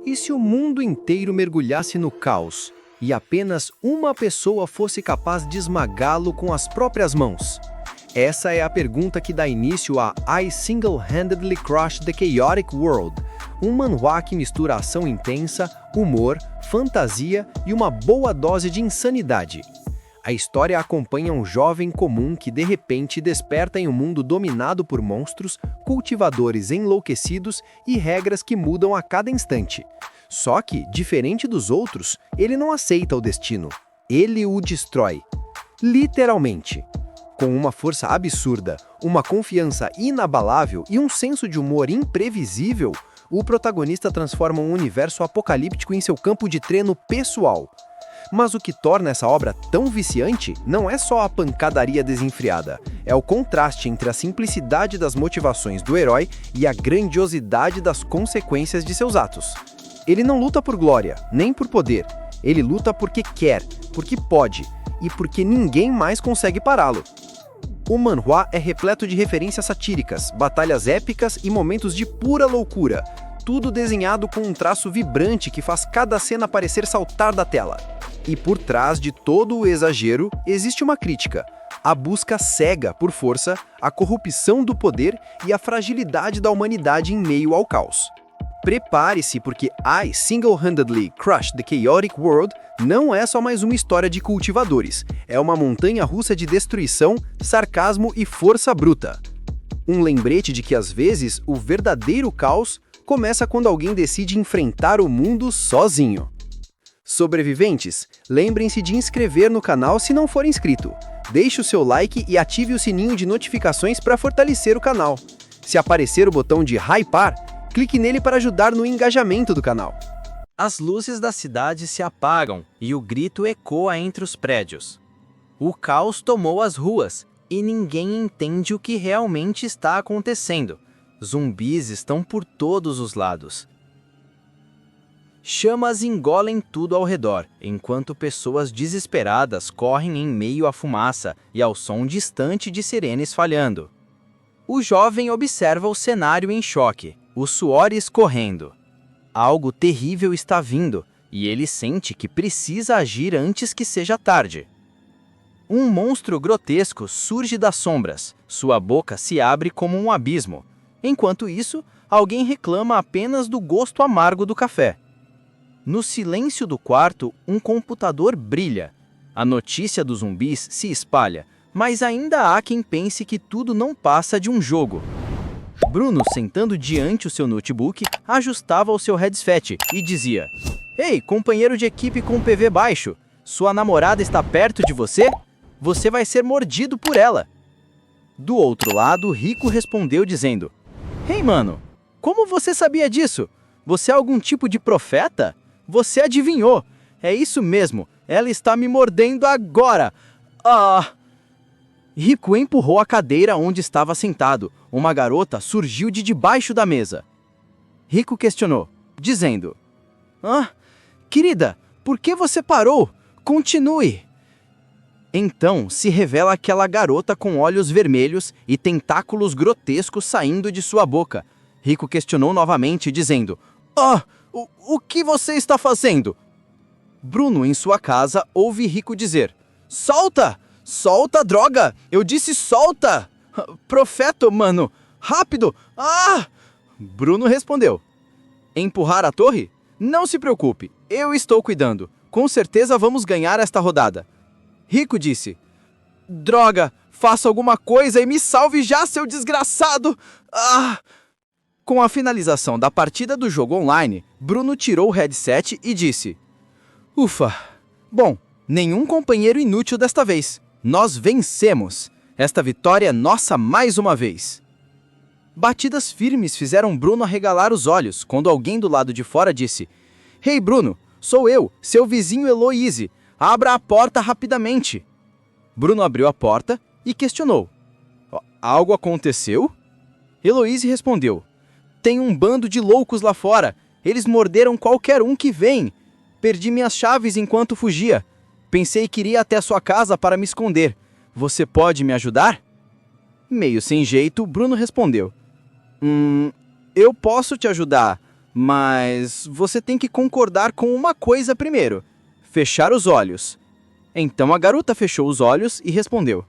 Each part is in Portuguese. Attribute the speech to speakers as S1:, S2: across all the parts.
S1: E se o mundo inteiro mergulhasse no caos e apenas uma pessoa fosse capaz de esmagá-lo com as próprias mãos? Essa é a pergunta que dá início a I Single-Handedly Crushed the Chaotic World, um manhwa que mistura ação intensa, humor, fantasia e uma boa dose de insanidade. A história acompanha um jovem comum que de repente desperta em um mundo dominado por monstros, cultivadores enlouquecidos e regras que mudam a cada instante. Só que, diferente dos outros, ele não aceita o destino. Ele o destrói. Literalmente. Com uma força absurda, uma confiança inabalável e um senso de humor imprevisível, o protagonista transforma um universo apocalíptico em seu campo de treino pessoal. Mas o que torna essa obra tão viciante não é só a pancadaria desenfreada, é o contraste entre a simplicidade das motivações do herói e a grandiosidade das consequências de seus atos. Ele não luta por glória, nem por poder. Ele luta porque quer, porque pode e porque ninguém mais consegue pará-lo. O manhwa é repleto de referências satíricas, batalhas épicas e momentos de pura loucura, tudo desenhado com um traço vibrante que faz cada cena parecer saltar da tela. E por trás de todo o exagero, existe uma crítica: a busca cega por força, a corrupção do poder e a fragilidade da humanidade em meio ao caos. Prepare-se, porque I Single-Handedly Crushed the Chaotic World não é só mais uma história de cultivadores, é uma montanha-russa de destruição, sarcasmo e força bruta. Um lembrete de que às vezes o verdadeiro caos começa quando alguém decide enfrentar o mundo sozinho. Sobreviventes, lembrem-se de inscrever no canal se não for inscrito. Deixe o seu like e ative o sininho de notificações para fortalecer o canal. Se aparecer o botão de hypar, clique nele para ajudar no engajamento do canal.
S2: As luzes da cidade se apagam e o grito ecoa entre os prédios. O caos tomou as ruas e ninguém entende o que realmente está acontecendo. Zumbis estão por todos os lados. Chamas engolem tudo ao redor, enquanto pessoas desesperadas correm em meio à fumaça e ao som distante de sirenes falhando. O jovem observa o cenário em choque, o suor escorrendo. Algo terrível está vindo, e ele sente que precisa agir antes que seja tarde. Um monstro grotesco surge das sombras, sua boca se abre como um abismo. Enquanto isso, alguém reclama apenas do gosto amargo do café. No silêncio do quarto, um computador brilha. A notícia dos zumbis se espalha, mas ainda há quem pense que tudo não passa de um jogo. Bruno, sentando diante o seu notebook, ajustava o seu headset e dizia: "Ei, companheiro de equipe com PV baixo, sua namorada está perto de você? Você vai ser mordido por ela." Do outro lado, Rico respondeu dizendo: "Ei, mano, como você sabia disso? Você é algum tipo de profeta? Você adivinhou. É isso mesmo, ela está me mordendo agora. Ah!" Rico empurrou a cadeira onde estava sentado. Uma garota surgiu de debaixo da mesa. Rico questionou, dizendo: querida, por que você parou? Continue." Então se revela aquela garota com olhos vermelhos e tentáculos grotescos saindo de sua boca. Rico questionou novamente, dizendo: O que você está fazendo?" Bruno, em sua casa, ouve Rico dizer: "Solta! Solta, droga! Eu disse solta! Profeta, mano! Rápido! Ah!" Bruno respondeu: "Empurrar a torre? Não se preocupe, eu estou cuidando. Com certeza vamos ganhar esta rodada." Rico disse: "Droga! Faça alguma coisa e me salve já, seu desgraçado! Ah!" Com a finalização da partida do jogo online, Bruno tirou o headset e disse: "Ufa! Bom, nenhum companheiro inútil desta vez. Nós vencemos! Esta vitória é nossa mais uma vez." Batidas firmes fizeram Bruno arregalar os olhos quando alguém do lado de fora disse: "Hey Bruno, sou eu, seu vizinho Eloise. Abra a porta rapidamente." Bruno abriu a porta e questionou: "Algo aconteceu?" Eloise respondeu: "Tem um bando de loucos lá fora. Eles morderam qualquer um que vem. Perdi minhas chaves enquanto fugia. Pensei que iria até sua casa para me esconder. Você pode me ajudar?" Meio sem jeito, Bruno respondeu: Eu posso te ajudar, Mas você tem que concordar com uma coisa primeiro: fechar os olhos. Então a garota fechou os olhos e respondeu: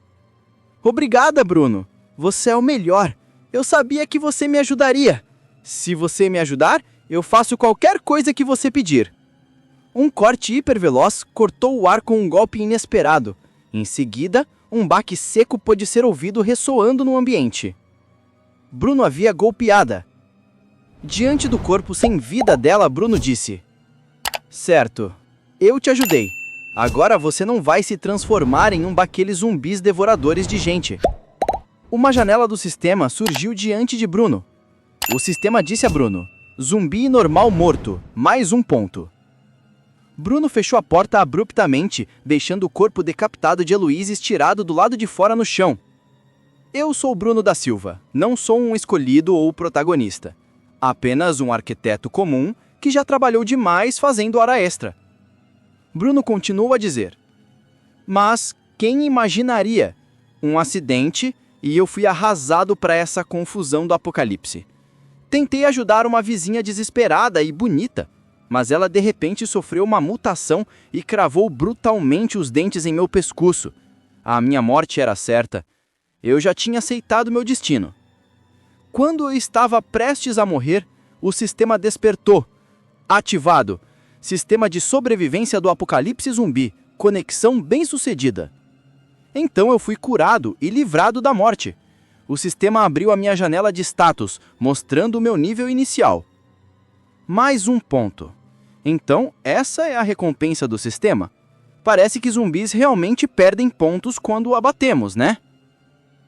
S2: Obrigada, Bruno. Você é o melhor. Eu sabia que você me ajudaria. Se você me ajudar, eu faço qualquer coisa que você pedir. Um corte hiperveloz cortou o ar com um golpe inesperado. Em seguida, um baque seco pôde ser ouvido ressoando no ambiente. Bruno havia golpeada. Diante do corpo sem vida dela, Bruno disse: Certo, eu te ajudei. Agora você não vai se transformar em um daqueles zumbis devoradores de gente. Uma janela do sistema surgiu diante de Bruno. O sistema disse a Bruno: Zumbi normal morto, mais um ponto. Bruno fechou a porta abruptamente, deixando o corpo decapitado de Heloísa estirado do lado de fora no chão. Eu sou Bruno da Silva, não sou um escolhido ou protagonista. Apenas um arquiteto comum que já trabalhou demais fazendo hora extra. Bruno continuou a dizer: Mas quem imaginaria? Um acidente e eu fui arrasado para essa confusão do apocalipse. Tentei ajudar uma vizinha desesperada e bonita, mas ela de repente sofreu uma mutação e cravou brutalmente os dentes em meu pescoço. A minha morte era certa. Eu já tinha aceitado meu destino. Quando eu estava prestes a morrer, o sistema despertou. Ativado. Sistema de sobrevivência do apocalipse zumbi. Conexão bem-sucedida. Então eu fui curado e livrado da morte. O sistema abriu a minha janela de status, mostrando o meu nível inicial. Mais um ponto. Então, essa é a recompensa do sistema? Parece que zumbis realmente perdem pontos quando abatemos, né?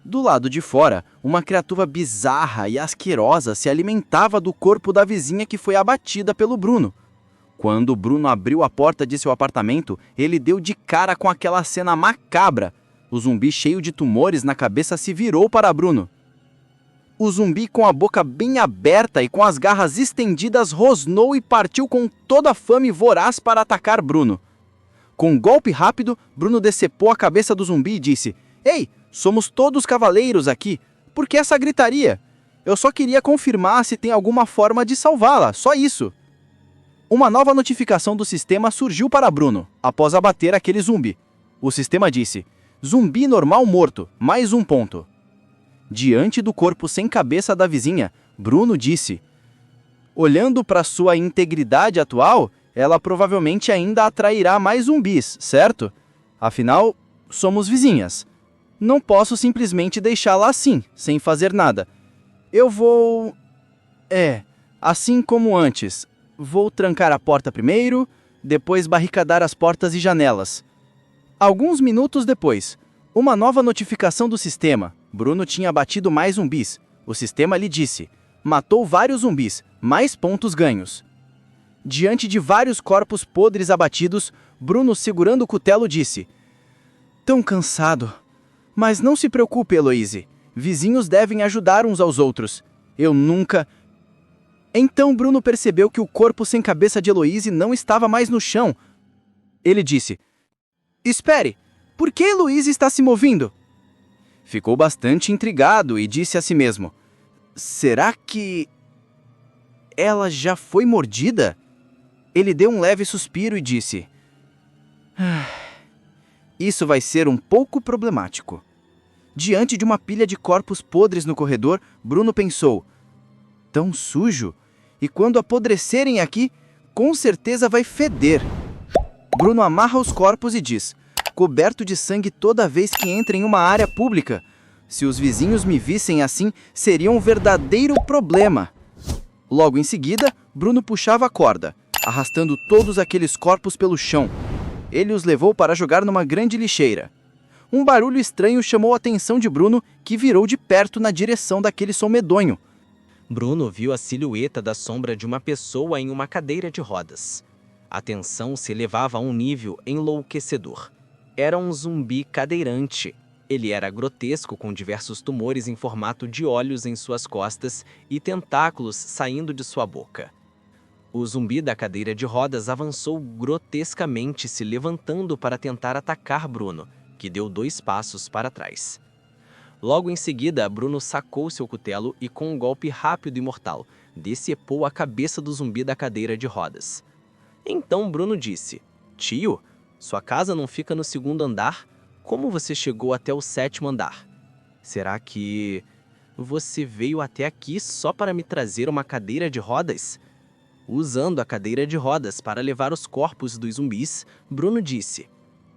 S2: Do lado de fora, uma criatura bizarra e asquerosa se alimentava do corpo da vizinha que foi abatida pelo Bruno. Quando Bruno abriu a porta de seu apartamento, ele deu de cara com aquela cena macabra. O zumbi cheio de tumores na cabeça se virou para Bruno. O zumbi com a boca bem aberta e com as garras estendidas rosnou e partiu com toda a fome voraz para atacar Bruno. Com um golpe rápido, Bruno decepou a cabeça do zumbi e disse: Ei, somos todos cavaleiros aqui. Por que essa gritaria? Eu só queria confirmar se tem alguma forma de salvá-la, só isso. Uma nova notificação do sistema surgiu para Bruno, após abater aquele zumbi. O sistema disse: Zumbi normal morto, mais um ponto. Diante do corpo sem cabeça da vizinha, Bruno disse: Olhando para sua integridade atual, ela provavelmente ainda atrairá mais zumbis, certo? Afinal, somos vizinhas. Não posso simplesmente deixá-la assim, sem fazer nada. Eu vou... assim como antes. Vou trancar a porta primeiro, depois barricadar as portas e janelas. Alguns minutos depois, uma nova notificação do sistema. Bruno tinha abatido mais zumbis. O sistema lhe disse: matou vários zumbis, mais pontos ganhos. Diante de vários corpos podres abatidos, Bruno, segurando o cutelo, disse: Tão cansado. Mas não se preocupe, Heloísa. Vizinhos devem ajudar uns aos outros. Eu nunca... Então Bruno percebeu que o corpo sem cabeça de Heloísa não estava mais no chão. Ele disse: Espere, por que Heloísa está se movendo? Ficou bastante intrigado e disse a si mesmo: Será que... ela já foi mordida? Ele deu um leve suspiro e disse: Isso vai ser um pouco problemático. Diante de uma pilha de corpos podres no corredor, Bruno pensou: Tão sujo? E quando apodrecerem aqui, com certeza vai feder. Bruno amarra os corpos e diz: Coberto de sangue toda vez que entra em uma área pública. Se os vizinhos me vissem assim, seria um verdadeiro problema. Logo em seguida, Bruno puxava a corda, arrastando todos aqueles corpos pelo chão. Ele os levou para jogar numa grande lixeira. Um barulho estranho chamou a atenção de Bruno, que virou de perto na direção daquele som medonho.
S3: Bruno viu a silhueta da sombra de uma pessoa em uma cadeira de rodas. A tensão se elevava a um nível enlouquecedor. Era um zumbi cadeirante. Ele era grotesco, com diversos tumores em formato de olhos em suas costas e tentáculos saindo de sua boca. O zumbi da cadeira de rodas avançou grotescamente, se levantando para tentar atacar Bruno, que deu 2 passos para trás. Logo em seguida, Bruno sacou seu cutelo e, com um golpe rápido e mortal, decepou a cabeça do zumbi da cadeira de rodas. Então Bruno disse: "Tio, sua casa não fica no segundo andar? Como você chegou até o 7º andar? Será que você veio até aqui só para me trazer uma cadeira de rodas?" Usando a cadeira de rodas para levar os corpos dos zumbis, Bruno disse: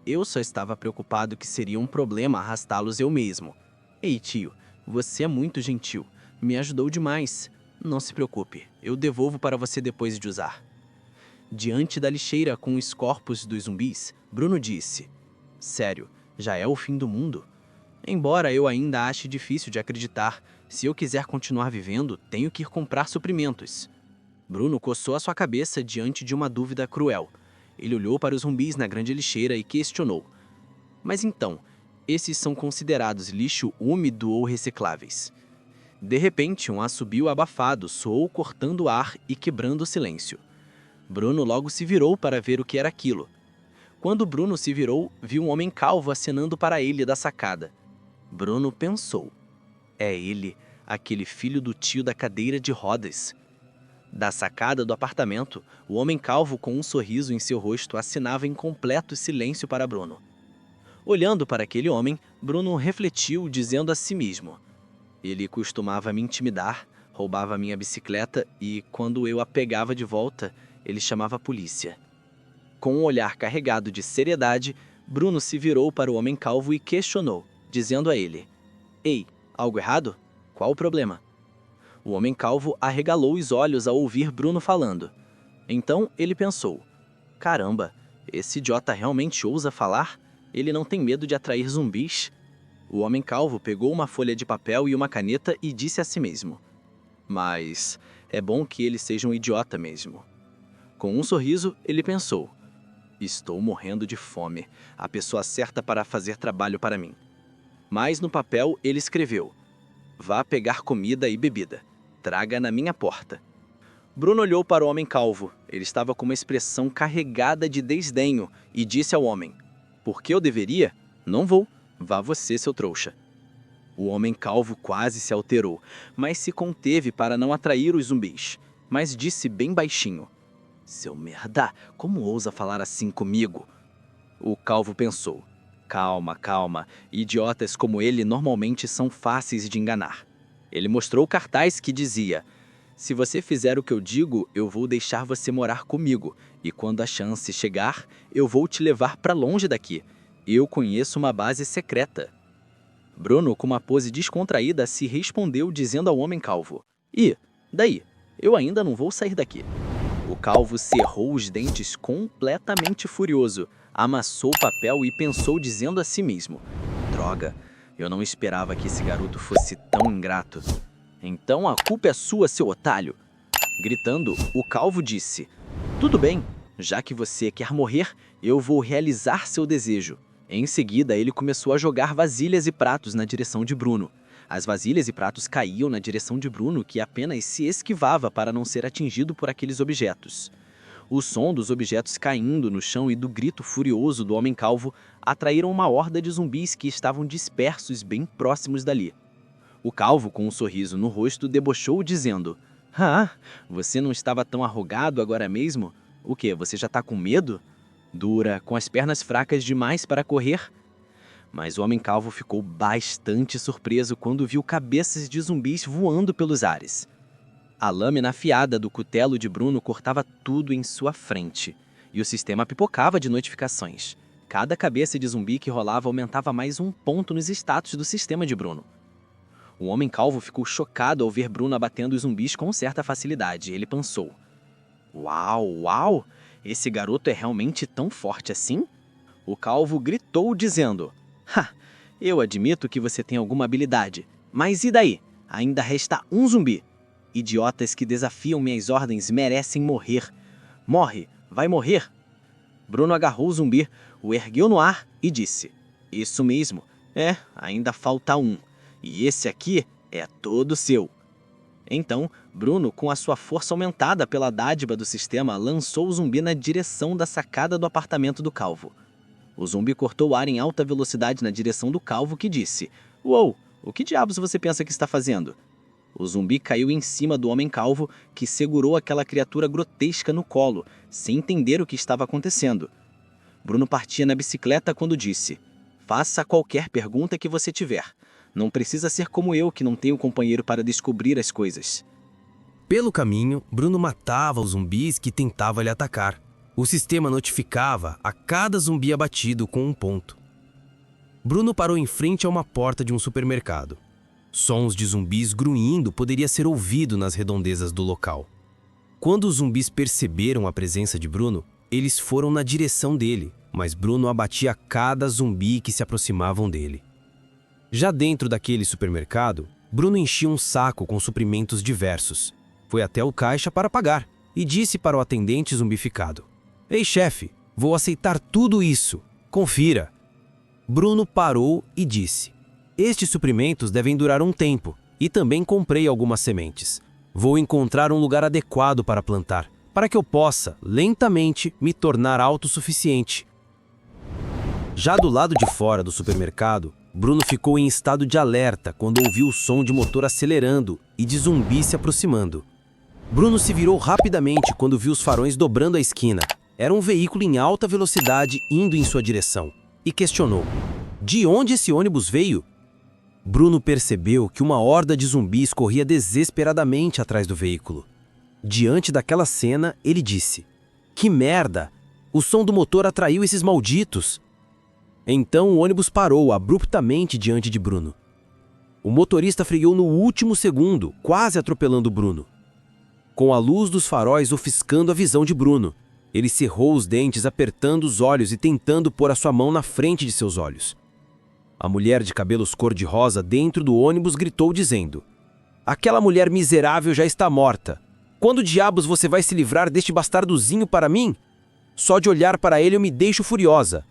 S3: "Eu só estava preocupado que seria um problema arrastá-los eu mesmo. Ei, tio, você é muito gentil. Me ajudou demais. Não se preocupe, eu devolvo para você depois de usar." Diante da lixeira com os corpos dos zumbis, Bruno disse: "Sério, já é o fim do mundo? Embora eu ainda ache difícil de acreditar, se eu quiser continuar vivendo, tenho que ir comprar suprimentos." Bruno coçou a sua cabeça diante de uma dúvida cruel. Ele olhou para os zumbis na grande lixeira e questionou: "Mas então, esses são considerados lixo úmido ou recicláveis?" De repente, um assobio abafado soou cortando o ar e quebrando o silêncio. Bruno logo se virou para ver o que era aquilo. Quando Bruno se virou, viu um homem calvo acenando para ele da sacada. Bruno pensou: "É ele, aquele filho do tio da cadeira de rodas." Da sacada do apartamento, o homem calvo com um sorriso em seu rosto acenava em completo silêncio para Bruno. Olhando para aquele homem, Bruno refletiu, dizendo a si mesmo: "Ele costumava me intimidar, roubava minha bicicleta e, quando eu a pegava de volta, ele chamava a polícia." Com um olhar carregado de seriedade, Bruno se virou para o homem calvo e questionou, dizendo a ele: "Ei, algo errado? Qual o problema?" O homem calvo arregalou os olhos ao ouvir Bruno falando. Então ele pensou: "Caramba, esse idiota realmente ousa falar? Ele não tem medo de atrair zumbis?" O homem calvo pegou uma folha de papel e uma caneta e disse a si mesmo: "Mas é bom que ele seja um idiota mesmo." Com um sorriso, ele pensou: "Estou morrendo de fome, a pessoa certa para fazer trabalho para mim." Mas no papel ele escreveu: "Vá pegar comida e bebida. Traga na minha porta." Bruno olhou para o homem calvo. Ele estava com uma expressão carregada de desdenho e disse ao homem: "Por que eu deveria? Não vou. Vá você, seu trouxa." O homem calvo quase se alterou, mas se conteve para não atrair os zumbis. Mas disse bem baixinho: "Seu merda, como ousa falar assim comigo?" O calvo pensou: Calma, calma. Idiotas como ele normalmente são fáceis de enganar." Ele mostrou o cartaz que dizia: "Se você fizer o que eu digo, eu vou deixar você morar comigo. E quando a chance chegar, eu vou te levar para longe daqui. Eu conheço uma base secreta." Bruno, com uma pose descontraída, se respondeu dizendo ao homem calvo: "E daí? Eu ainda não vou sair daqui." O calvo cerrou os dentes completamente furioso, amassou o papel e pensou dizendo a si mesmo: "Droga, eu não esperava que esse garoto fosse tão ingrato. Então a culpa é sua, seu otário." Gritando, o calvo disse: "Tudo bem, já que você quer morrer, eu vou realizar seu desejo." Em seguida, ele começou a jogar vasilhas e pratos na direção de Bruno. As vasilhas e pratos caíam na direção de Bruno, que apenas se esquivava para não ser atingido por aqueles objetos. O som dos objetos caindo no chão e do grito furioso do homem calvo atraíram uma horda de zumbis que estavam dispersos bem próximos dali. O calvo, com um sorriso no rosto, debochou dizendo: "Ah, você não estava tão arrogado agora mesmo? O quê, você já tá com medo? Dura, com as pernas fracas demais para correr?" Mas o homem calvo ficou bastante surpreso quando viu cabeças de zumbis voando pelos ares. A lâmina afiada do cutelo de Bruno cortava tudo em sua frente, e o sistema pipocava de notificações. Cada cabeça de zumbi que rolava aumentava mais um ponto nos status do sistema de Bruno. O homem calvo ficou chocado ao ver Bruno abatendo os zumbis com certa facilidade. Ele pensou: "Uau, uau! Esse garoto é realmente tão forte assim?" O calvo gritou dizendo: "Ha! Eu admito que você tem alguma habilidade, mas e daí? Ainda resta um zumbi. Idiotas que desafiam minhas ordens merecem morrer. Morre, vai morrer." Bruno agarrou o zumbi, o ergueu no ar e disse: "Isso mesmo, ainda falta um. E esse aqui é todo seu." Então, Bruno, com a sua força aumentada pela dádiva do sistema, lançou o zumbi na direção da sacada do apartamento do calvo. O zumbi cortou o ar em alta velocidade na direção do calvo, que disse: "Uou, o que diabos você pensa que está fazendo?" O zumbi caiu em cima do homem calvo, que segurou aquela criatura grotesca no colo, sem entender o que estava acontecendo. Bruno partia na bicicleta quando disse: "Faça qualquer pergunta que você tiver. Não precisa ser como eu, que não tenho companheiro para descobrir as coisas."
S4: Pelo caminho, Bruno matava os zumbis que tentavam lhe atacar. O sistema notificava a cada zumbi abatido com um ponto. Bruno parou em frente a uma porta de um supermercado. Sons de zumbis grunhindo poderia ser ouvido nas redondezas do local. Quando os zumbis perceberam a presença de Bruno, eles foram na direção dele, mas Bruno abatia cada zumbi que se aproximavam dele. Já dentro daquele supermercado, Bruno enchia um saco com suprimentos diversos. Foi até o caixa para pagar e disse para o atendente zumbificado: "Ei, chefe, vou aceitar tudo isso. Confira." Bruno parou e disse: "Estes suprimentos devem durar um tempo e também comprei algumas sementes. Vou encontrar um lugar adequado para plantar, para que eu possa, lentamente, me tornar autossuficiente." Já do lado de fora do supermercado, Bruno ficou em estado de alerta quando ouviu o som de motor acelerando e de zumbis se aproximando. Bruno se virou rapidamente quando viu os farões dobrando a esquina. Era um veículo em alta velocidade indo em sua direção e questionou: "De onde esse ônibus veio?" Bruno percebeu que uma horda de zumbis corria desesperadamente atrás do veículo. Diante daquela cena, ele disse: "Que merda! O som do motor atraiu esses malditos." Então o ônibus parou abruptamente diante de Bruno. O motorista freou no último segundo, quase atropelando Bruno. Com a luz dos faróis ofuscando a visão de Bruno, ele cerrou os dentes, apertando os olhos e tentando pôr a sua mão na frente de seus olhos. A mulher de cabelos cor-de-rosa dentro do ônibus gritou dizendo: "Aquela mulher miserável já está morta. Quando diabos você vai se livrar deste bastardozinho para mim? Só de olhar para ele eu me deixo furiosa."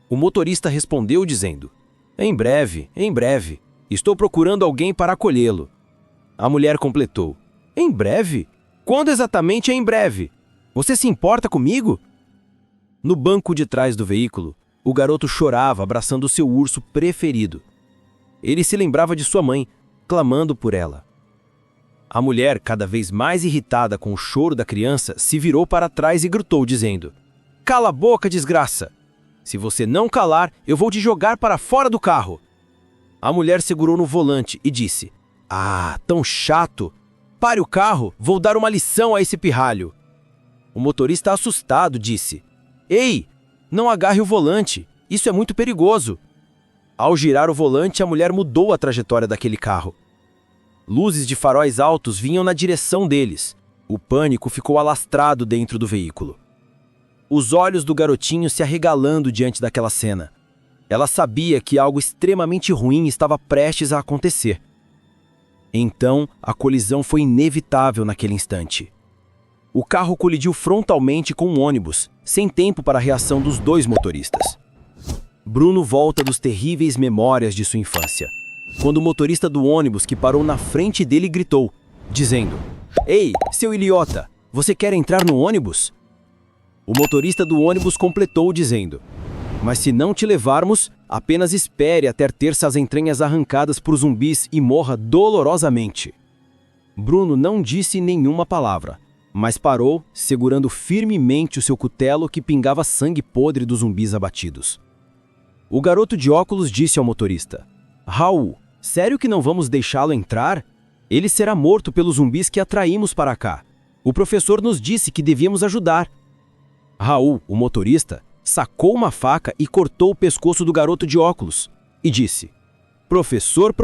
S4: O motorista respondeu dizendo: Em breve. Estou procurando alguém para acolhê-lo." A mulher completou: "Em breve? Quando exatamente é em breve? Você se importa comigo?" No banco de trás do veículo, o garoto chorava abraçando seu urso preferido. Ele se lembrava de sua mãe, clamando por ela. A mulher, cada vez mais irritada com o choro da criança, se virou para trás e gritou dizendo: "Cala a boca, desgraça! Se você não calar, eu vou te jogar para fora do carro." A mulher segurou no volante e disse: "Ah, tão chato! Pare o carro, vou dar uma lição a esse pirralho." O motorista, assustado, disse: "Ei, não agarre o volante, isso é muito perigoso." Ao girar o volante, a mulher mudou a trajetória daquele carro. Luzes de faróis altos vinham na direção deles. O pânico ficou alastrado dentro do veículo. Os olhos do garotinho se arregalando diante daquela cena. Ela sabia que algo extremamente ruim estava prestes a acontecer. Então, a colisão foi inevitável naquele instante. O carro colidiu frontalmente com um ônibus, sem tempo para a reação dos dois motoristas. Bruno volta dos terríveis memórias de sua infância, quando o motorista do ônibus que parou na frente dele gritou, dizendo: "Ei, seu idiota, você quer entrar no ônibus?" O motorista do ônibus completou dizendo: "Mas se não te levarmos, apenas espere até ter suas entranhas arrancadas por zumbis e morra dolorosamente." Bruno não disse nenhuma palavra, mas parou, segurando firmemente o seu cutelo que pingava sangue podre dos zumbis abatidos. O garoto de óculos disse ao motorista: "Raul, sério que não vamos deixá-lo entrar? Ele será morto pelos zumbis que atraímos para cá. O professor nos disse que devíamos ajudar." Raul, o motorista, sacou uma faca e cortou o pescoço do garoto de óculos e disse: Professor,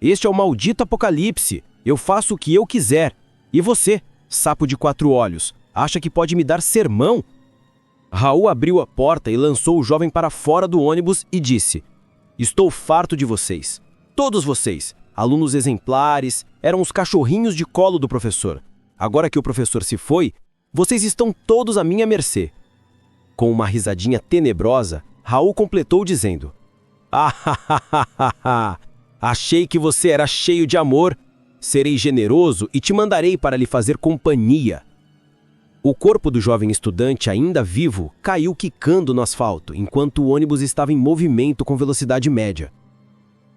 S4: este é o maldito apocalipse. Eu faço o que eu quiser. E você, sapo de 4 olhos, acha que pode me dar sermão?" Raul abriu a porta e lançou o jovem para fora do ônibus e disse: "Estou farto de vocês. Todos vocês, alunos exemplares, eram os cachorrinhos de colo do professor. Agora que o professor se foi, vocês estão todos à minha mercê." Com uma risadinha tenebrosa, Raul completou dizendo: "Ah, achei que você era cheio de amor. Serei generoso e te mandarei para lhe fazer companhia." O corpo do jovem estudante, ainda vivo, caiu quicando no asfalto, enquanto o ônibus estava em movimento com velocidade média.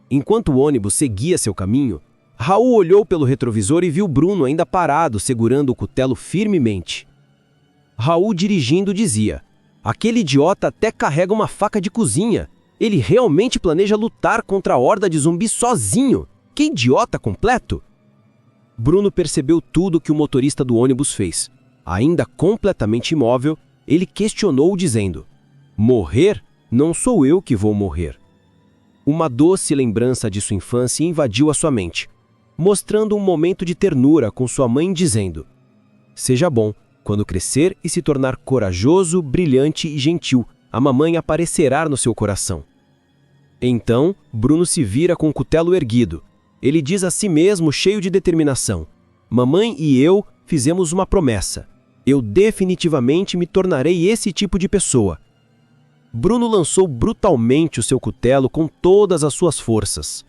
S4: Enquanto o ônibus seguia seu caminho, Raul olhou pelo retrovisor e viu Bruno ainda parado, segurando o cutelo firmemente. Raul, dirigindo, dizia: aquele idiota até carrega uma faca de cozinha. Ele realmente planeja lutar contra a horda de zumbis sozinho. Que idiota completo! Bruno percebeu tudo que o motorista do ônibus fez. Ainda completamente imóvel, ele questionou dizendo: morrer? Não sou eu que vou morrer. Uma doce lembrança de sua infância invadiu a sua mente, mostrando um momento de ternura com sua mãe dizendo: seja bom, quando crescer e se tornar corajoso, brilhante e gentil, a mamãe aparecerá no seu coração. Então, Bruno se vira com o cutelo erguido. Ele diz a si mesmo, cheio de determinação: mamãe e eu fizemos uma promessa. Eu definitivamente me tornarei esse tipo de pessoa. Bruno lançou brutalmente o seu cutelo com todas as suas forças.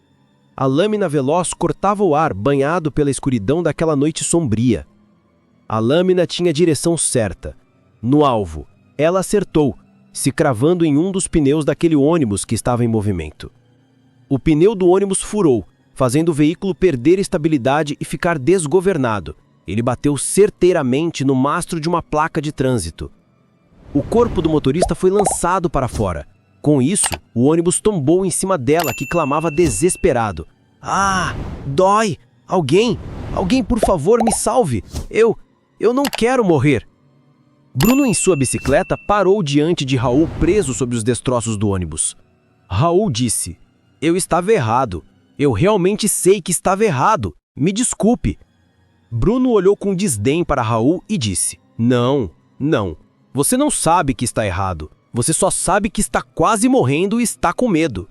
S4: A lâmina veloz cortava o ar, banhado pela escuridão daquela noite sombria. A lâmina tinha a direção certa. No alvo, ela acertou, se cravando em um dos pneus daquele ônibus que estava em movimento. O pneu do ônibus furou, fazendo o veículo perder estabilidade e ficar desgovernado. Ele bateu certeiramente no mastro de uma placa de trânsito. O corpo do motorista foi lançado para fora. Com isso, o ônibus tombou em cima dela, que clamava desesperado: ah, dói! Alguém, por favor, me salve! Eu não quero morrer! Bruno, em sua bicicleta, parou diante de Raul, preso sob os destroços do ônibus. Raul disse: eu estava errado. Eu realmente sei que estava errado. Me desculpe. Bruno olhou com desdém para Raul e disse: não. Você não sabe que está errado. Você só sabe que está quase morrendo e está com medo.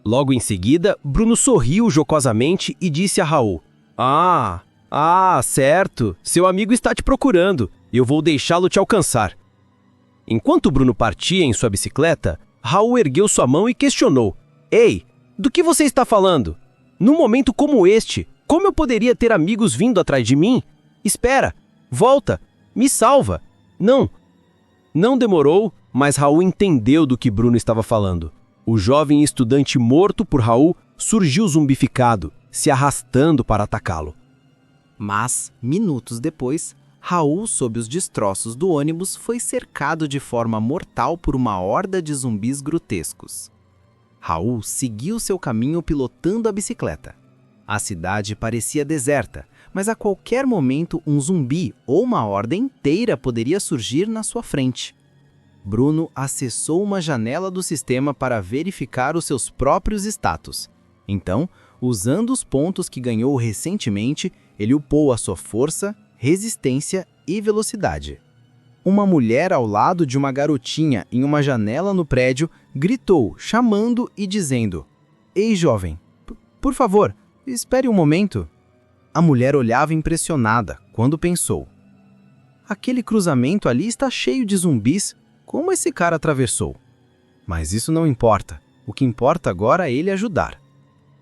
S4: Logo em seguida, Bruno sorriu jocosamente e disse a Raul: certo. Seu amigo está te procurando. Eu vou deixá-lo te alcançar. Enquanto Bruno partia em sua bicicleta, Raul ergueu sua mão e questionou: ei, do que você está falando? Num momento como este, como eu poderia ter amigos vindo atrás de mim? Espera, volta, me salva. Não demorou, mas Raul entendeu do que Bruno estava falando. O jovem estudante morto por Raul surgiu zumbificado, se arrastando para atacá-lo.
S2: Mas, minutos depois, Raul, sob os destroços do ônibus, foi cercado de forma mortal por uma horda de zumbis grotescos. Raul seguiu seu caminho pilotando a bicicleta. A cidade parecia deserta, mas a qualquer momento um zumbi ou uma horda inteira poderia surgir na sua frente. Bruno acessou uma janela do sistema para verificar os seus próprios status. Então, usando os pontos que ganhou recentemente, ele upou a sua força, resistência e velocidade. Uma mulher ao lado de uma garotinha em uma janela no prédio gritou, chamando e dizendo: ei, jovem, por favor, espere um momento. A mulher olhava impressionada quando pensou: aquele cruzamento ali está cheio de zumbis. Como esse cara atravessou? Mas isso não importa. O que importa agora é ele ajudar.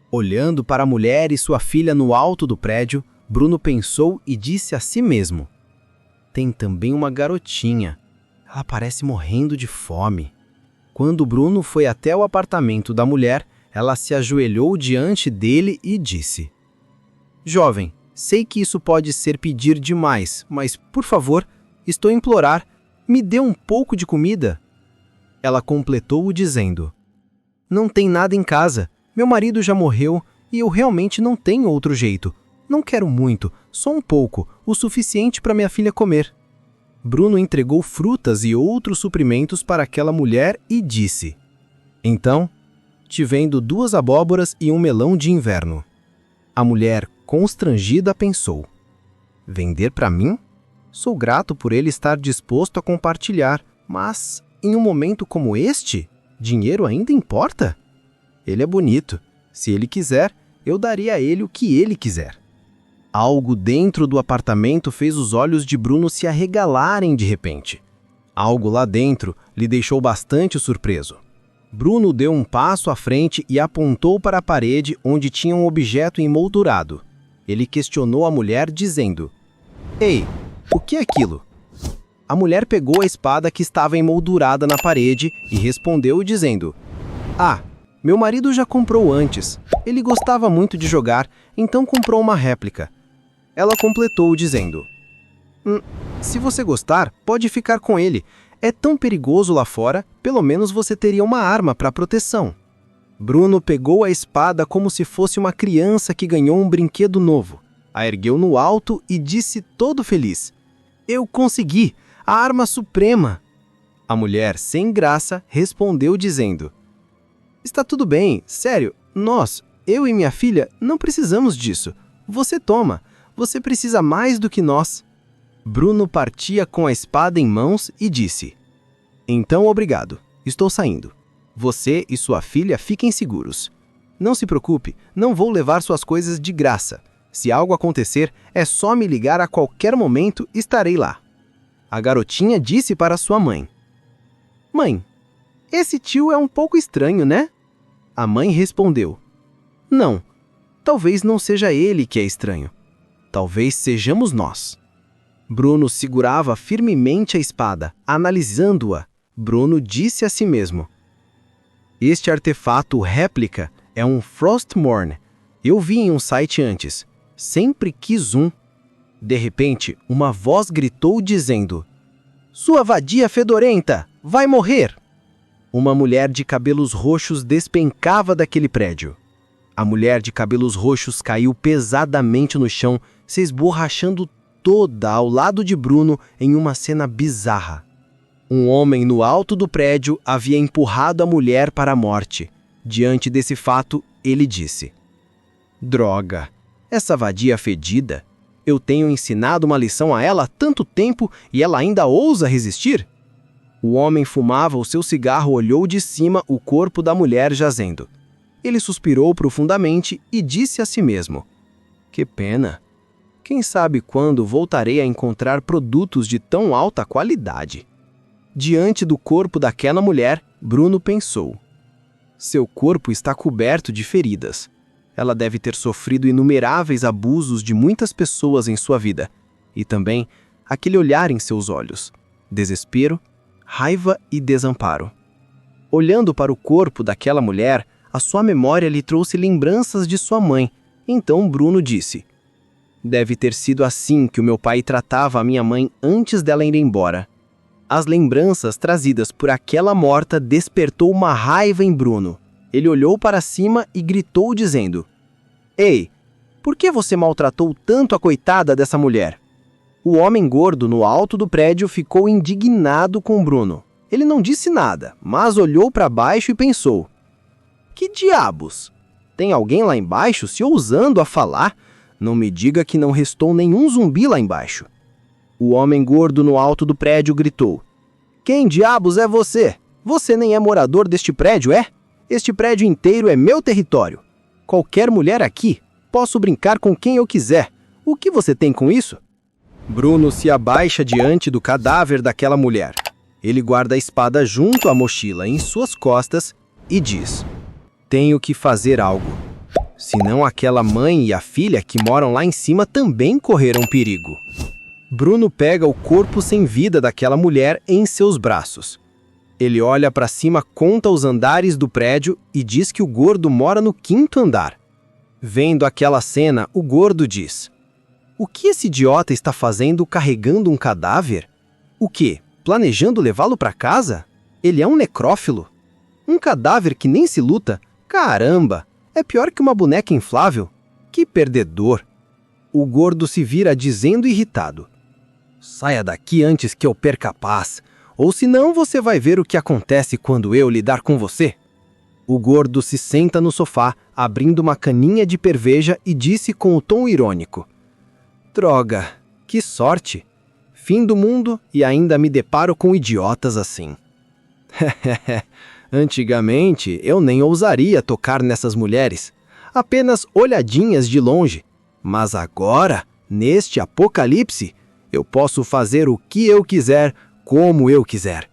S2: Olhando para a mulher e sua filha no alto do prédio, Bruno pensou e disse a si mesmo: tem também uma garotinha. Ela parece morrendo de fome. Quando Bruno foi até o apartamento da mulher, ela se ajoelhou diante dele e disse: jovem, sei que isso pode ser pedir demais, mas, por favor, estou a implorar, me dê um pouco de comida. Ela completou dizendo: não tem nada em casa. Meu marido já morreu e eu realmente não tenho outro jeito. Não quero muito, só um pouco, o suficiente para minha filha comer. Bruno entregou frutas e outros suprimentos para aquela mulher e disse: então, te vendo 2 abóboras e um melão de inverno. A mulher, constrangida, pensou: vender para mim? Sou grato por ele estar disposto a compartilhar, mas, em um momento como este, dinheiro ainda importa? Ele é bonito. Se ele quiser, eu daria a ele o que ele quiser. Algo dentro do apartamento fez os olhos de Bruno se arregalarem de repente. Algo lá dentro lhe deixou bastante surpreso. Bruno deu um passo à frente e apontou para a parede onde tinha um objeto emoldurado. Ele questionou a mulher dizendo: ei, o que é aquilo? A mulher pegou a espada que estava emoldurada na parede e respondeu dizendo:
S1: Meu marido já comprou antes. Ele gostava muito de jogar, então comprou uma réplica. Ela completou dizendo: se você gostar, pode ficar com ele. É tão perigoso lá fora, pelo menos você teria uma arma para proteção. Bruno pegou a espada como se fosse uma criança que ganhou um brinquedo novo. A ergueu no alto e disse todo feliz: eu consegui! A arma suprema! A mulher, sem graça, respondeu dizendo: está tudo bem, sério, eu e minha filha, não precisamos disso. Você toma, você precisa mais do que nós. Bruno partia com a espada em mãos e disse: então obrigado, estou saindo. Você e sua filha fiquem seguros. Não se preocupe, não vou levar suas coisas de graça. Se algo acontecer, é só me ligar a qualquer momento, estarei lá. A garotinha disse para sua mãe: mãe, esse tio é um pouco estranho, né? A mãe respondeu: não, talvez não seja ele que é estranho. Talvez sejamos nós. Bruno segurava firmemente a espada, analisando-a. Bruno disse a si mesmo: este artefato réplica é um Frostmourne. Eu vi em um site antes. Sempre quis um. De repente, uma voz gritou dizendo: sua vadia fedorenta, vai morrer! Uma mulher de cabelos roxos despencava daquele prédio. A mulher de cabelos roxos caiu pesadamente no chão, se esborrachando toda ao lado de Bruno em uma cena bizarra. Um homem no alto do prédio havia empurrado a mulher para a morte. Diante desse fato, ele disse: droga, essa vadia fedida! Eu tenho ensinado uma lição a ela há tanto tempo e ela ainda ousa resistir? O homem fumava o seu cigarro, olhou de cima o corpo da mulher jazendo. Ele suspirou profundamente e disse a si mesmo: que pena! Quem sabe quando voltarei a encontrar produtos de tão alta qualidade? Diante do corpo daquela mulher, Bruno pensou: seu corpo está coberto de feridas. Ela deve ter sofrido inumeráveis abusos de muitas pessoas em sua vida. E também aquele olhar em seus olhos: desespero, raiva e desamparo. Olhando para o corpo daquela mulher, a sua memória lhe trouxe lembranças de sua mãe. Então Bruno disse: deve ter sido assim que o meu pai tratava a minha mãe antes dela ir embora. As lembranças trazidas por aquela morta despertou uma raiva em Bruno. Ele olhou para cima e gritou dizendo: ei, por que você maltratou tanto a coitada dessa mulher? O homem gordo no alto do prédio ficou indignado com Bruno. Ele não disse nada, mas olhou para baixo e pensou: que diabos? Tem alguém lá embaixo se ousando a falar? Não me diga que não restou nenhum zumbi lá embaixo. O homem gordo no alto do prédio gritou: quem diabos é você? Você nem é morador deste prédio, é? Este prédio inteiro é meu território. Qualquer mulher aqui, posso brincar com quem eu quiser. O que você tem com isso? Bruno se abaixa diante do cadáver daquela mulher. Ele guarda a espada junto à mochila em suas costas e diz: tenho que fazer algo. Senão aquela mãe e a filha que moram lá em cima também correram perigo. Bruno pega o corpo sem vida daquela mulher em seus braços. Ele olha para cima, conta os andares do prédio e diz que o gordo mora no 5º andar. Vendo aquela cena, o gordo diz: o que esse idiota está fazendo carregando um cadáver? O quê? Planejando levá-lo para casa? Ele é um necrófilo? Um cadáver que nem se luta? Caramba! É pior que uma boneca inflável. Que perdedor! O gordo se vira dizendo irritado: saia daqui antes que eu perca a paz, ou senão você vai ver o que acontece quando eu lidar com você. O gordo se senta no sofá, abrindo uma caninha de cerveja e disse com o tom irônico: droga, que sorte! Fim do mundo e ainda me deparo com idiotas assim. Antigamente, eu nem ousaria tocar nessas mulheres, apenas olhadinhas de longe. Mas agora, neste apocalipse, eu posso fazer o que eu quiser, como eu quiser.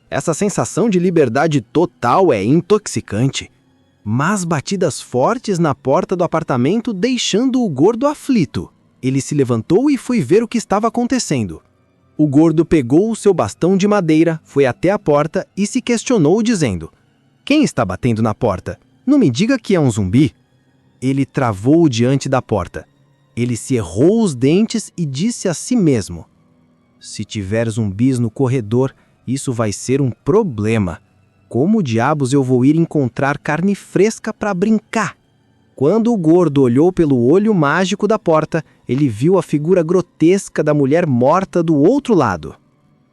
S1: Essa sensação de liberdade total é intoxicante. Mas batidas fortes na porta do apartamento deixando o gordo aflito. Ele se levantou e foi ver o que estava acontecendo. O gordo pegou o seu bastão de madeira, foi até a porta e se questionou dizendo: quem está batendo na porta? Não me diga que é um zumbi. Ele travou diante da porta. Ele cerrou os dentes e disse a si mesmo: se tiver zumbis no corredor, isso vai ser um problema. Como diabos eu vou ir encontrar carne fresca para brincar? Quando o gordo olhou pelo olho mágico da porta, ele viu a figura grotesca da mulher morta do outro lado.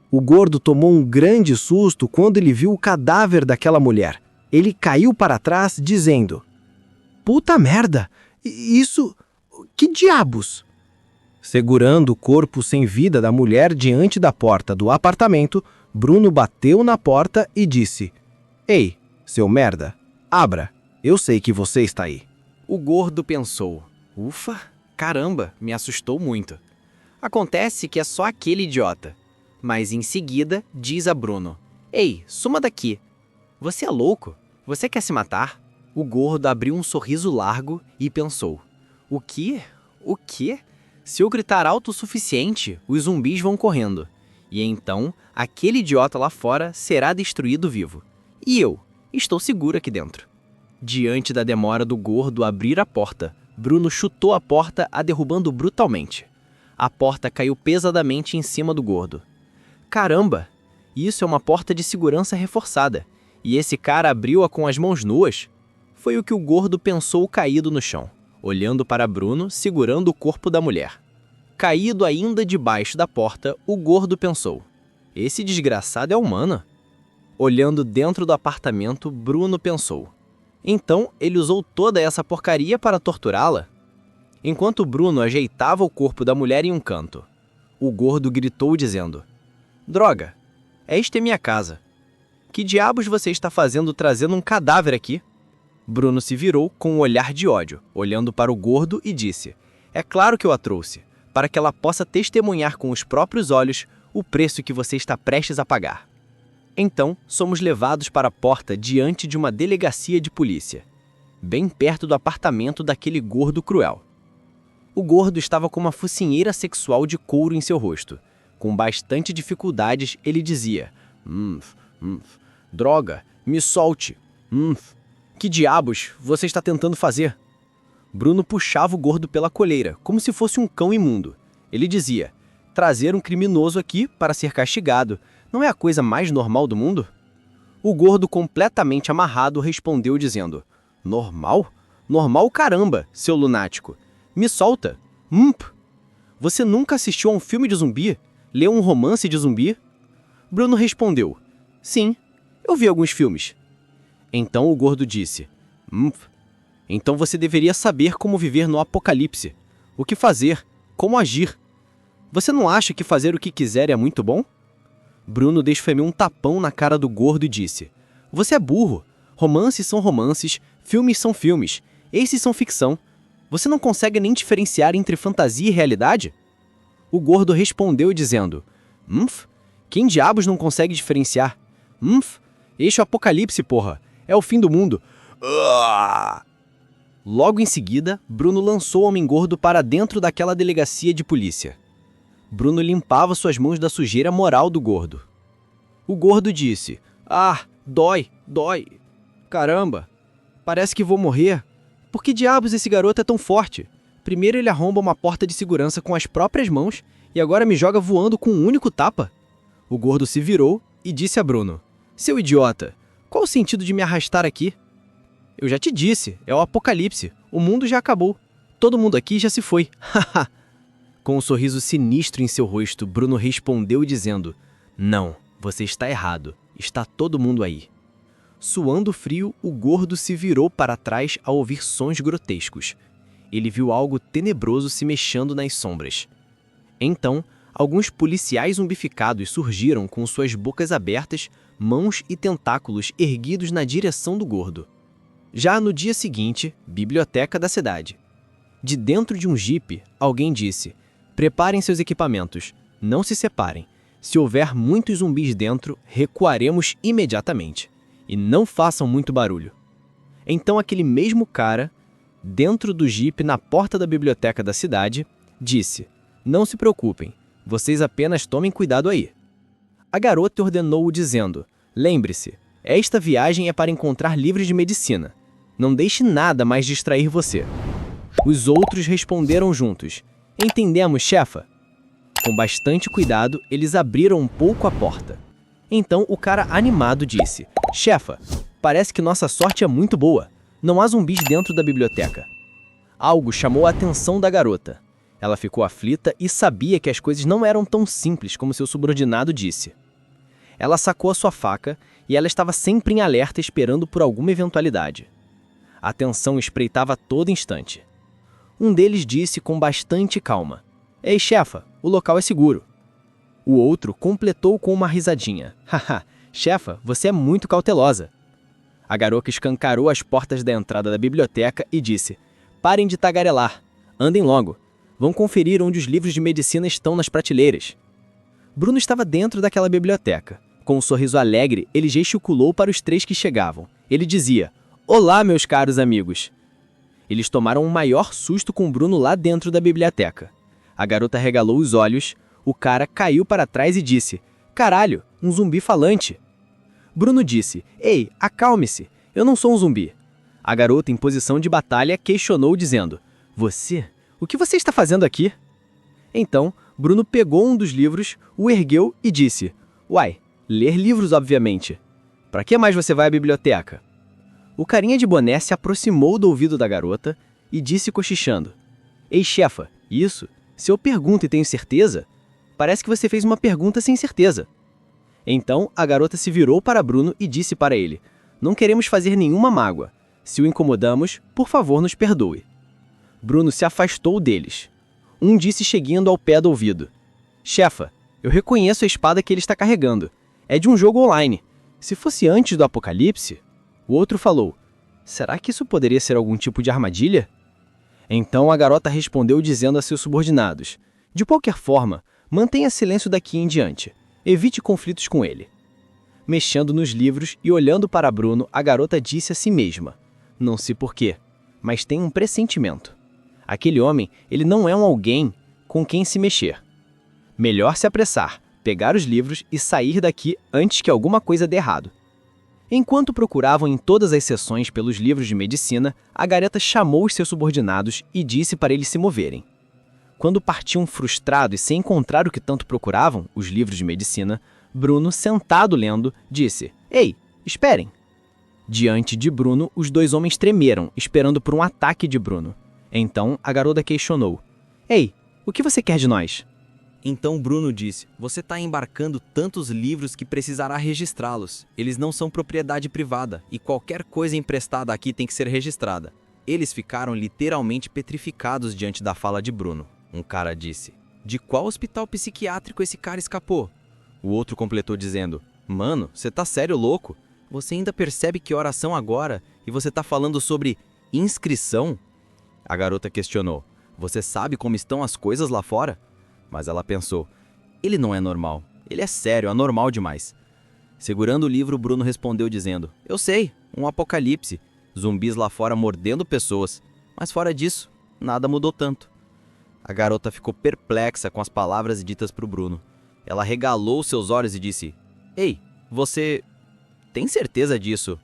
S1: O gordo tomou um grande susto quando ele viu o cadáver daquela mulher. Ele caiu para trás, dizendo: puta merda! Isso... que diabos? Segurando o corpo sem vida da mulher diante da porta do apartamento, Bruno bateu na porta e disse: ei, seu merda, abra, eu sei que você está aí.
S2: O gordo pensou: ufa, caramba, me assustou muito. Acontece que é só aquele idiota. Mas em seguida diz a Bruno: ei, suma daqui. Você é louco? Você quer se matar? O gordo abriu um sorriso largo e pensou: o quê? O quê? Se eu gritar alto o suficiente, os zumbis vão correndo. E então, aquele idiota lá fora será destruído vivo. E eu estou seguro aqui dentro. Diante da demora do gordo abrir a porta, Bruno chutou a porta, a derrubando brutalmente. A porta caiu pesadamente em cima do gordo. Caramba! Isso é uma porta de segurança reforçada. E esse cara abriu-a com as mãos nuas? Foi o que o gordo pensou caído no chão, olhando para Bruno segurando o corpo da mulher. Caído ainda debaixo da porta, o gordo pensou: esse desgraçado é humano? Olhando dentro do apartamento, Bruno pensou: então ele usou toda essa porcaria para torturá-la? Enquanto Bruno ajeitava o corpo da mulher em um canto, o gordo gritou dizendo: droga, esta é minha casa. Que diabos você está fazendo trazendo um cadáver aqui? Bruno se virou com um olhar de ódio, olhando para o gordo e disse: é claro que eu a trouxe, para que ela possa testemunhar com os próprios olhos o preço que você está prestes a pagar. Então, somos levados para a porta diante de uma delegacia de polícia, bem perto do apartamento daquele gordo cruel. O gordo estava com uma focinheira sexual de couro em seu rosto. Com bastante dificuldades, ele dizia: droga, me solte. Que diabos você está tentando fazer? Bruno puxava o gordo pela coleira, como se fosse um cão imundo. Ele dizia: trazer um criminoso aqui para ser castigado não é a coisa mais normal do mundo? O gordo, completamente amarrado, respondeu dizendo: normal? Normal caramba, seu lunático. Me solta. Você nunca assistiu a um filme de zumbi? Leu um romance de zumbi? Bruno respondeu: sim, eu vi alguns filmes. Então o gordo disse: então você deveria saber como viver no apocalipse. O que fazer, como agir. Você não acha que fazer o que quiser é muito bom? Bruno desfemeu um tapão na cara do gordo e disse: você é burro. Romances são romances, filmes são filmes. Esses são ficção. Você não consegue nem diferenciar entre fantasia e realidade? O gordo respondeu dizendo: quem diabos não consegue diferenciar? Este é o apocalipse, porra. É o fim do mundo. Logo em seguida, Bruno lançou o homem gordo para dentro daquela delegacia de polícia. Bruno limpava suas mãos da sujeira moral do gordo. O gordo disse: dói. Caramba, parece que vou morrer. Por que diabos esse garoto é tão forte? Primeiro ele arromba uma porta de segurança com as próprias mãos e agora me joga voando com um único tapa. O gordo se virou e disse a Bruno: seu idiota, qual o sentido de me arrastar aqui? Eu já te disse, é o apocalipse. O mundo já acabou. Todo mundo aqui já se foi. Com um sorriso sinistro em seu rosto, Bruno respondeu dizendo: não, você está errado. Está todo mundo aí. Suando frio, o gordo se virou para trás ao ouvir sons grotescos. Ele viu algo tenebroso se mexendo nas sombras. Então, alguns policiais zumbificados surgiram com suas bocas abertas, mãos e tentáculos erguidos na direção do gordo. Já no dia seguinte, biblioteca da cidade. De dentro de um jipe, alguém disse: preparem seus equipamentos, não se separem. Se houver muitos zumbis dentro, recuaremos imediatamente. E não façam muito barulho. Então aquele mesmo cara, dentro do jipe na porta da biblioteca da cidade, disse: não se preocupem, vocês apenas tomem cuidado aí. A garota ordenou-o dizendo: lembre-se, esta viagem é para encontrar livros de medicina. Não deixe nada mais distrair você. Os outros responderam juntos. Entendemos, chefa. Com bastante cuidado, eles abriram um pouco a porta. Então o cara animado disse: chefa, parece que nossa sorte é muito boa. Não há zumbis dentro da biblioteca. Algo chamou a atenção da garota. Ela ficou aflita e sabia que as coisas não eram tão simples como seu subordinado disse. Ela sacou a sua faca e ela estava sempre em alerta esperando por alguma eventualidade. A tensão espreitava a todo instante. Um deles disse com bastante calma: Ei, chefa, o local é seguro. O outro completou com uma risadinha: Haha, chefa, você é muito cautelosa. A garota escancarou as portas da entrada da biblioteca e disse: Parem de tagarelar. Andem logo. Vão conferir onde os livros de medicina estão nas prateleiras. Bruno estava dentro daquela biblioteca. Com um sorriso alegre, ele gesticulou para os 3 que chegavam. Ele dizia: Olá, meus caros amigos. Eles tomaram um maior susto com Bruno lá dentro da biblioteca. A garota regalou os olhos, o cara caiu para trás e disse: Caralho, um zumbi falante. Bruno disse: Ei, acalme-se, eu não sou um zumbi. A garota, em posição de batalha, questionou dizendo: Você? O que você está fazendo aqui? Então, Bruno pegou um dos livros, o ergueu e disse: Uai, ler livros, obviamente. Para que mais você vai à biblioteca? O carinha de boné se aproximou do ouvido da garota e disse cochichando: Ei, chefa, isso? Se eu pergunto e tenho certeza, parece que você fez uma pergunta sem certeza. Então, a garota se virou para Bruno e disse para ele: Não queremos fazer nenhuma mágoa. Se o incomodamos, por favor, nos perdoe. Bruno se afastou deles. Um disse chegando ao pé do ouvido: Chefa, eu reconheço a espada que ele está carregando. É de um jogo online. Se fosse antes do apocalipse... O outro falou: Será que isso poderia ser algum tipo de armadilha? Então a garota respondeu dizendo a seus subordinados: De qualquer forma, mantenha silêncio daqui em diante. Evite conflitos com ele. Mexendo nos livros e olhando para Bruno, a garota disse a si mesma: Não sei porquê, mas tem um pressentimento. Aquele homem, ele não é um alguém com quem se mexer. Melhor se apressar, pegar os livros e sair daqui antes que alguma coisa dê errado. Enquanto procuravam em todas as seções pelos livros de medicina, a garota chamou os seus subordinados e disse para eles se moverem. Quando partiam frustrados e sem encontrar o que tanto procuravam, os livros de medicina, Bruno, sentado lendo, disse: Ei, esperem! Diante de Bruno, os 2 homens tremeram, esperando por um ataque de Bruno. Então, a garota questionou: Ei, o que você quer de nós?
S3: Então Bruno disse: Você está embarcando tantos livros que precisará registrá-los. Eles não são propriedade privada e qualquer coisa emprestada aqui tem que ser registrada. Eles ficaram literalmente petrificados diante da fala de Bruno. Um cara disse: De qual hospital psiquiátrico esse cara escapou? O outro completou dizendo: Mano, você tá sério louco? Você ainda percebe que horas são agora e você tá falando sobre inscrição? A garota questionou: Você sabe como estão as coisas lá fora? Mas ela pensou: Ele não é normal. Ele é sério, anormal demais. Segurando o livro, Bruno respondeu dizendo: Eu sei, um apocalipse. Zumbis lá fora mordendo pessoas. Mas fora disso, nada mudou tanto. A garota ficou perplexa com as palavras ditas por Bruno. Ela regalou seus olhos e disse: Ei, você tem certeza disso?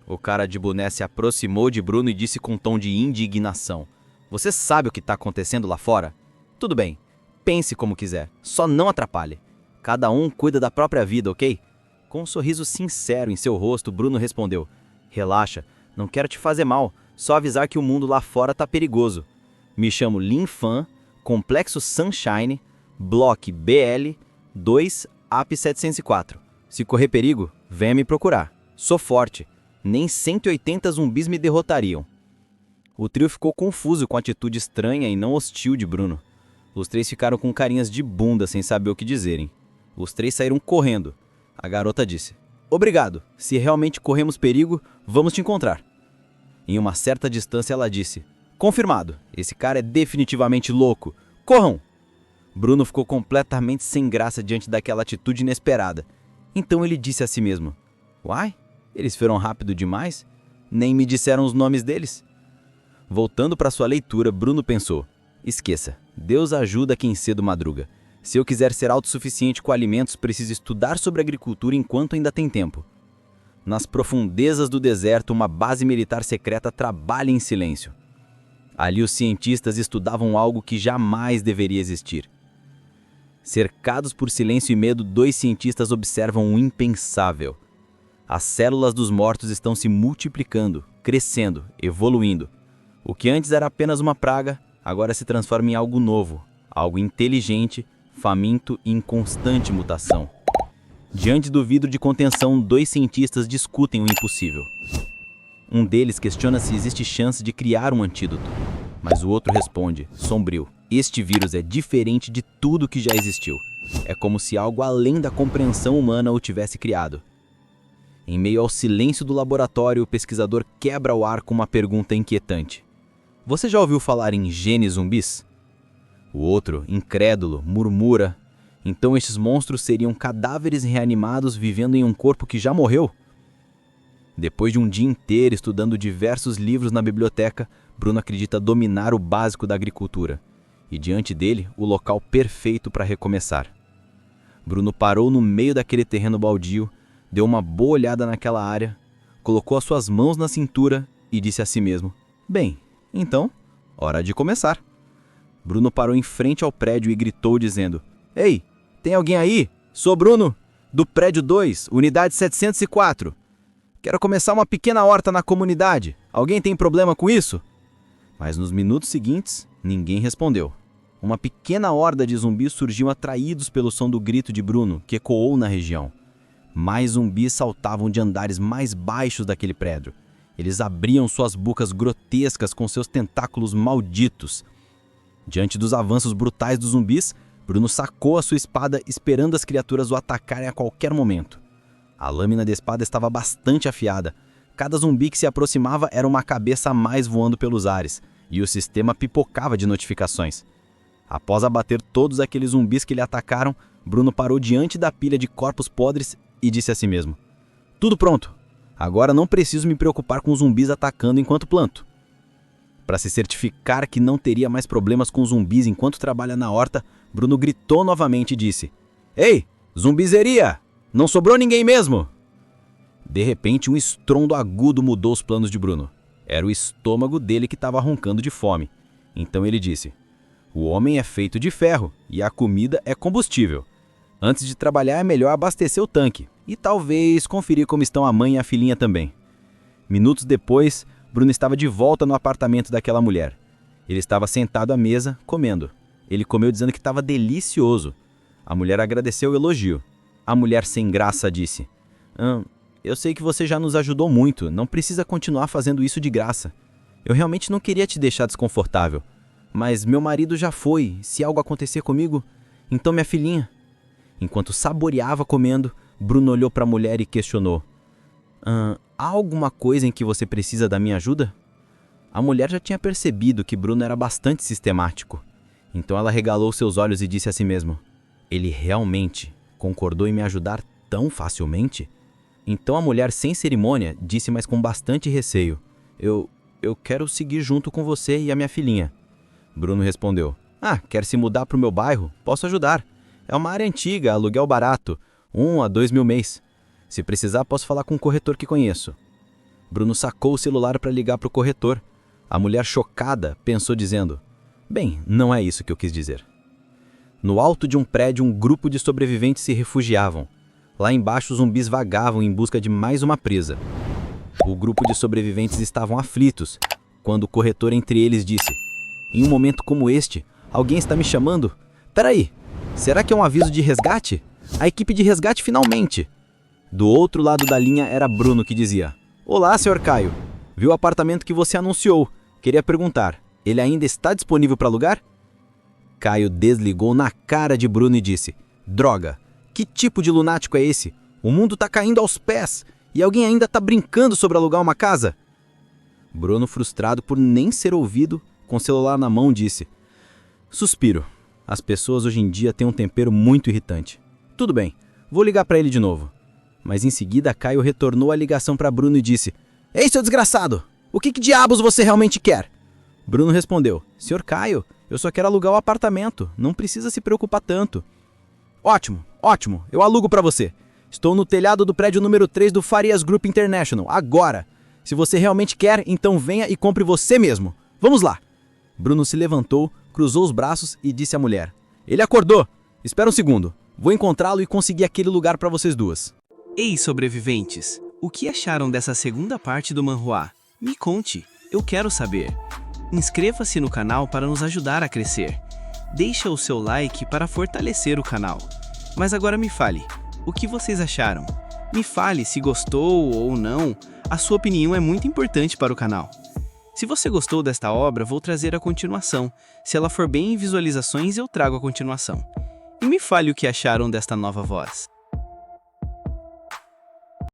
S3: O cara de boné se aproximou de Bruno e disse com um tom de indignação: Você sabe o que está acontecendo lá fora? Tudo bem, pense como quiser, só não atrapalhe. Cada um cuida da própria vida, ok? Com um sorriso sincero em seu rosto, Bruno respondeu: Relaxa, não quero te fazer mal, só avisar que o mundo lá fora tá perigoso. Me chamo Lin Fan, Complexo Sunshine, Block BL 2 AP 704. Se correr perigo, venha me procurar. Sou forte. Nem 180 zumbis me derrotariam. O trio ficou confuso com a atitude estranha e não hostil de Bruno. Os 3 ficaram com carinhas de bunda sem saber o que dizerem. Os 3 saíram correndo. A garota disse: Obrigado. Se realmente corremos perigo, vamos te encontrar. Em uma certa distância ela disse: Confirmado. Esse cara é definitivamente louco. Corram! Bruno ficou completamente sem graça diante daquela atitude inesperada. Então ele disse a si mesmo: Uai? Eles foram rápido demais? Nem me disseram os nomes deles. Voltando para sua leitura, Bruno pensou: Esqueça, Deus ajuda quem cedo madruga. Se eu quiser ser autossuficiente com alimentos, preciso estudar sobre agricultura enquanto ainda tem tempo.
S2: Nas profundezas do deserto, uma base militar secreta trabalha em silêncio. Ali os cientistas estudavam algo que jamais deveria existir. Cercados por silêncio e medo, 2 cientistas observam o impensável. As células dos mortos estão se multiplicando, crescendo, evoluindo. O que antes era apenas uma praga, agora se transforma em algo novo, algo inteligente, faminto e em constante mutação. Diante do vidro de contenção, 2 cientistas discutem o impossível. Um deles questiona se existe chance de criar um antídoto, mas o outro responde, sombrio: este vírus é diferente de tudo que já existiu. É como se algo além da compreensão humana o tivesse criado. Em meio ao silêncio do laboratório, o pesquisador quebra o ar com uma pergunta inquietante. Você já ouviu falar em genes zumbis? O outro, incrédulo, murmura: então estes monstros seriam cadáveres reanimados vivendo em um corpo que já morreu? Depois de um dia inteiro estudando diversos livros na biblioteca, Bruno acredita dominar o básico da agricultura. E diante dele, o local perfeito para recomeçar. Bruno parou no meio daquele terreno baldio, deu uma boa olhada naquela área, colocou as suas mãos na cintura e disse a si mesmo: bem, então, hora de começar. Bruno parou em frente ao prédio e gritou dizendo: ei, tem alguém aí? Sou Bruno, do prédio 2, unidade 704. Quero começar uma pequena horta na comunidade. Alguém tem problema com isso? Mas nos minutos seguintes, ninguém respondeu. Uma pequena horda de zumbis surgiu atraídos pelo som do grito de Bruno, que ecoou na região. Mais zumbis saltavam de andares mais baixos daquele prédio. Eles abriam suas bocas grotescas com seus tentáculos malditos. Diante dos avanços brutais dos zumbis, Bruno sacou a sua espada, esperando as criaturas o atacarem a qualquer momento. A lâmina da espada estava bastante afiada. Cada zumbi que se aproximava era uma cabeça a mais voando pelos ares, e o sistema pipocava de notificações. Após abater todos aqueles zumbis que lhe atacaram, Bruno parou diante da pilha de corpos podres e disse a si mesmo: tudo pronto. Agora não preciso me preocupar com os zumbis atacando enquanto planto. Para se certificar que não teria mais problemas com zumbis enquanto trabalha na horta, Bruno gritou novamente e disse: ei, zumbizeria! Não sobrou ninguém mesmo! De repente, um estrondo agudo mudou os planos de Bruno. Era o estômago dele que estava roncando de fome. Então ele disse: o homem é feito de ferro e a comida é combustível. Antes de trabalhar é melhor abastecer o tanque e talvez conferir como estão a mãe e a filhinha também. Minutos depois, Bruno estava de volta no apartamento daquela mulher. Ele estava sentado à mesa, comendo. Ele comeu dizendo que estava delicioso. A mulher agradeceu o elogio. A mulher sem graça disse: eu sei que você já nos ajudou muito, não precisa continuar fazendo isso de graça. Eu realmente não queria te deixar desconfortável. Mas meu marido já foi, se algo acontecer comigo, então minha filhinha... Enquanto saboreava comendo, Bruno olhou para a mulher e questionou: há alguma coisa em que você precisa da minha ajuda? A mulher já tinha percebido que Bruno era bastante sistemático. Então ela regalou seus olhos e disse a si mesma: ele realmente concordou em me ajudar tão facilmente? Então a mulher, sem cerimônia, disse, mas com bastante receio: Eu quero seguir junto com você e a minha filhinha. Bruno respondeu: quer se mudar para o meu bairro? Posso ajudar. É uma área antiga, aluguel barato, 1 a 2 mil mês. Se precisar, posso falar com um corretor que conheço. Bruno sacou o celular para ligar para o corretor. A mulher, chocada, pensou dizendo: bem, não é isso que eu quis dizer. No alto de um prédio, um grupo de sobreviventes se refugiavam. Lá embaixo, os zumbis vagavam em busca de mais uma presa. O grupo de sobreviventes estavam aflitos, quando o corretor entre eles disse: em um momento como este, alguém está me chamando? Peraí, será que é um aviso de resgate? A equipe de resgate finalmente! Do outro lado da linha era Bruno que dizia: olá, Sr. Caio. Vi o apartamento que você anunciou. Queria perguntar, ele ainda está disponível para alugar? Caio desligou na cara de Bruno e disse: droga, que tipo de lunático é esse? O mundo tá caindo aos pés e alguém ainda tá brincando sobre alugar uma casa? Bruno, frustrado por nem ser ouvido, com o celular na mão, disse: suspiro. As pessoas hoje em dia têm um tempero muito irritante. Tudo bem, vou ligar para ele de novo. Mas em seguida, Caio retornou a ligação para Bruno e disse: ei, seu desgraçado, o que diabos você realmente quer? Bruno respondeu: Sr. Caio, eu só quero alugar o apartamento, não precisa se preocupar tanto. Ótimo, eu alugo para você. Estou no telhado do prédio número 3 do Farias Group International, agora. Se você realmente quer, então venha e compre você mesmo. Vamos lá. Bruno se levantou, cruzou os braços e disse à mulher: Ele acordou. Espera um segundo. Vou encontrá-lo e conseguir aquele lugar para vocês duas.
S5: Ei, sobreviventes, o que acharam dessa segunda parte do manhwa? Me conte, eu quero saber. Inscreva-se no canal para nos ajudar a crescer. Deixa o seu like para fortalecer o canal. Mas agora me fale, o que vocês acharam? Me fale se gostou ou não, a sua opinião é muito importante para o canal. Se você gostou desta obra, vou trazer a continuação. Se ela for bem em visualizações, eu trago a continuação. E me fale o que acharam desta nova voz.